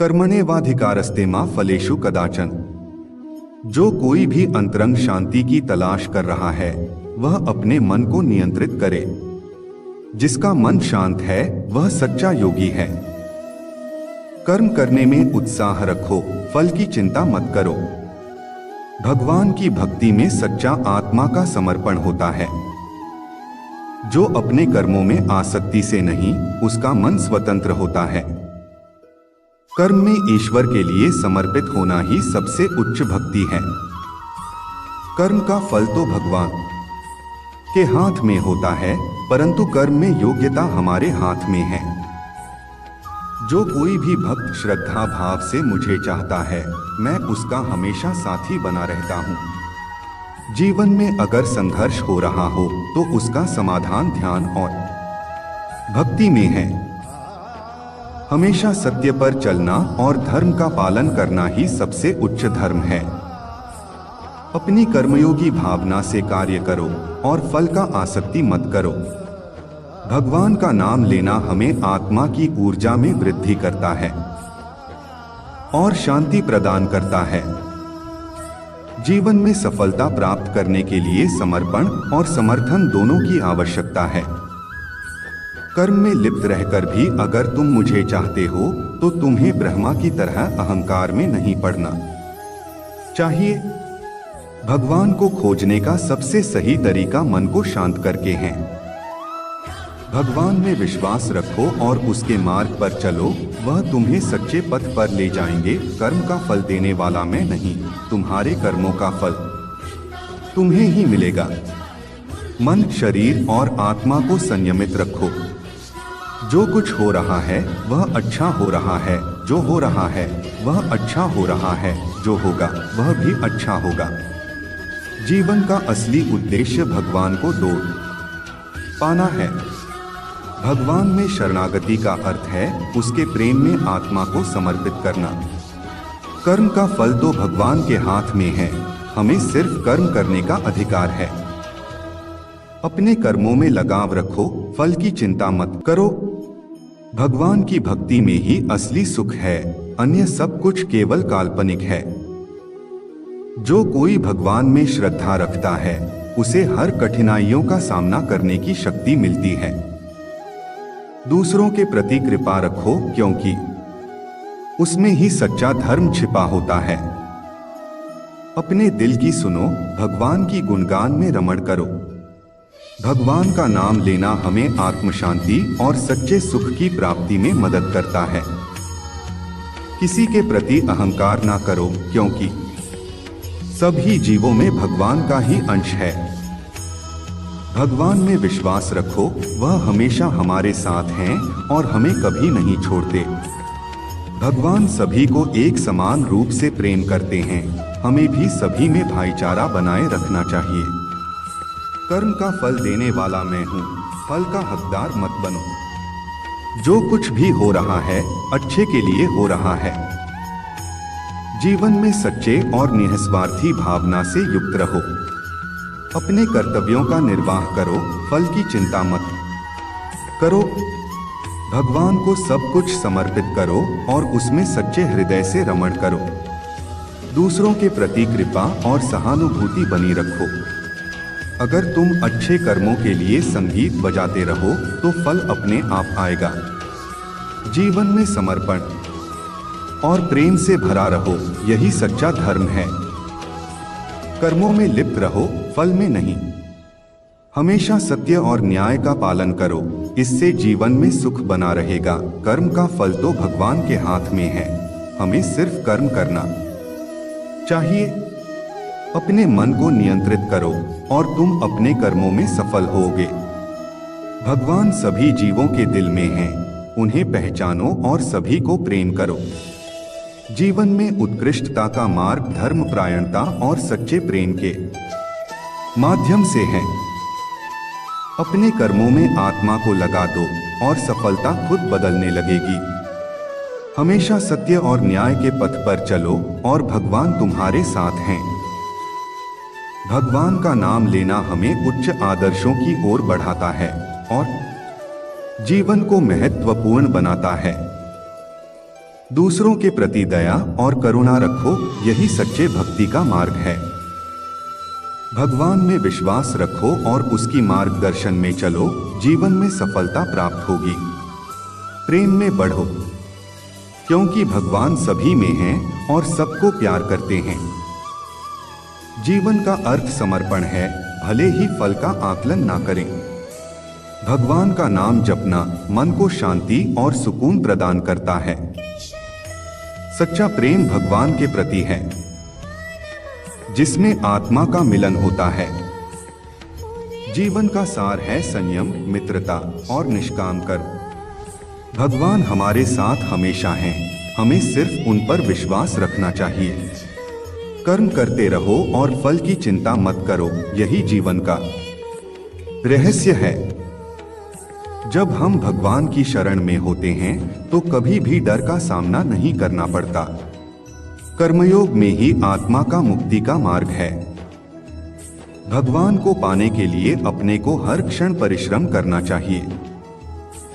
कर्मण्येवाधिकारस्ते मा फलेषु कदाचन। जो कोई भी अंतरंग शांति की तलाश कर रहा है वह अपने मन को नियंत्रित करे। जिसका मन शांत है वह सच्चा योगी है। कर्म करने में उत्साह रखो, फल की चिंता मत करो। भगवान की भक्ति में सच्चा आत्मा का समर्पण होता है। जो अपने कर्मों में आसक्ति से नहीं, उसका मन स्वतंत्र होता है। कर्म में ईश्वर के लिए समर्पित होना ही सबसे उच्च भक्ति है। कर्म का फल तो भगवान के हाथ में होता है, परंतु कर्म में योग्यता हमारे हाथ में है। जो कोई भी भक्त श्रद्धा भाव से मुझे चाहता है, मैं उसका हमेशा साथी बना रहता हूँ। जीवन में अगर संघर्ष हो रहा हो तो उसका समाधान ध्यान और भक्ति में है। हमेशा सत्य पर चलना और धर्म का पालन करना ही सबसे उच्च धर्म है। अपनी कर्मयोगी भावना से कार्य करो और फल का आसक्ति मत करो। भगवान का नाम लेना हमें आत्मा की ऊर्जा में वृद्धि करता है और शांति प्रदान करता है। जीवन में सफलता प्राप्त करने के लिए समर्पण और समर्थन दोनों की आवश्यकता है। कर्म में लिप्त रहकर भी अगर तुम मुझे चाहते हो तो तुम्हें ब्रह्मा की तरह अहंकार में नहीं पड़ना चाहिए। भगवान को खोजने का सबसे सही तरीका मन को शांत करके है। भगवान में विश्वास रखो और उसके मार्ग पर चलो, वह तुम्हें सच्चे पथ पर ले जाएंगे। कर्म का फल देने वाला मैं नहीं, तुम्हारे कर्मों का फल तुम्हें ही मिलेगा। मन, शरीर और आत्मा को संयमित रखो। जो कुछ हो रहा है वह अच्छा हो रहा है, जो हो रहा है वह अच्छा हो रहा है, जो होगा वह भी अच्छा होगा। जीवन का असली उद्देश्य भगवान को दौड़ पाना है। भगवान में शरणागति का अर्थ है उसके प्रेम में आत्मा को समर्पित करना। कर्म का फल तो भगवान के हाथ में है, हमें सिर्फ कर्म करने का अधिकार है। अपने कर्मों में लगाव रखो, फल की चिंता मत करो। भगवान की भक्ति में ही असली सुख है, अन्य सब कुछ केवल काल्पनिक है। जो कोई भगवान में श्रद्धा रखता है उसे हर कठिनाइयों का सामना करने की शक्ति मिलती है। दूसरों के प्रति कृपा रखो, क्योंकि उसमें ही सच्चा धर्म छिपा होता है। अपने दिल की सुनो, भगवान की गुणगान में रमण करो। भगवान का नाम लेना हमें आत्म शांति और सच्चे सुख की प्राप्ति में मदद करता है। किसी के प्रति अहंकार ना करो, क्योंकि सभी जीवों में भगवान का ही अंश है। भगवान में विश्वास रखो, वह हमेशा हमारे साथ हैं और हमें कभी नहीं छोड़ते। भगवान सभी को एक समान रूप से प्रेम करते हैं, हमें भी सभी में भाईचारा बनाए रखना चाहिए। कर्म का फल देने वाला मैं हूँ, फल का हकदार मत बनो। जो कुछ भी हो रहा है अच्छे के लिए हो रहा है। जीवन में सच्चे और निस्वार्थी भावना से युक्त रहो। अपने कर्तव्यों का निर्वाह करो, फल की चिंता मत करो। भगवान को सब कुछ समर्पित करो और उसमें सच्चे हृदय से रमण करो। दूसरों के प्रति कृपा और सहानुभूति बनी रखो। अगर तुम अच्छे कर्मों के लिए संगीत बजाते रहो तो फल अपने आप आएगा। जीवन में समर्पण और प्रेम से भरा रहो, यही सच्चा धर्म है। कर्मों में लिप्त रहो, फल में नहीं। हमेशा सत्य और न्याय का पालन करो, इससे जीवन में सुख बना रहेगा। कर्म का फल तो भगवान के हाथ में है, हमें सिर्फ कर्म करना चाहिए। अपने मन को नियंत्रित करो और तुम अपने कर्मों में सफल होगे। भगवान सभी जीवों के दिल में हैं, उन्हें पहचानो और सभी को प्रेम करो। जीवन में उत्कृष्टता का मार्ग धर्मपरायणता और सच्चे प्रेम के माध्यम से है। अपने कर्मों में आत्मा को लगा दो और सफलता खुद बदलने लगेगी। हमेशा सत्य और न्याय के पथ पर चलो और भगवान तुम्हारे साथ हैं। भगवान का नाम लेना हमें उच्च आदर्शों की ओर बढ़ाता है और जीवन को महत्वपूर्ण बनाता है। दूसरों के प्रति दया और करुणा रखो, यही सच्चे भक्ति का मार्ग है। भगवान में विश्वास रखो और उसकी मार्गदर्शन में चलो, जीवन में सफलता प्राप्त होगी। प्रेम में बढ़ो, क्योंकि भगवान सभी में हैं और सबको प्यार करते हैं। जीवन का अर्थ समर्पण है, भले ही फल का आकलन ना करें। भगवान का नाम जपना मन को शांति और सुकून प्रदान करता है। सच्चा प्रेम भगवान के प्रति है, जिसमें आत्मा का मिलन होता है। जीवन का सार है संयम, मित्रता और निष्काम कर्म। भगवान हमारे साथ हमेशा हैं, हमें सिर्फ उन पर विश्वास रखना चाहिए। कर्म करते रहो और फल की चिंता मत करो, यही जीवन का रहस्य है। जब हम भगवान की शरण में होते हैं तो कभी भी डर का सामना नहीं करना पड़ता। कर्मयोग में ही आत्मा का मुक्ति का मार्ग है। भगवान को पाने के लिए अपने को हर क्षण परिश्रम करना चाहिए।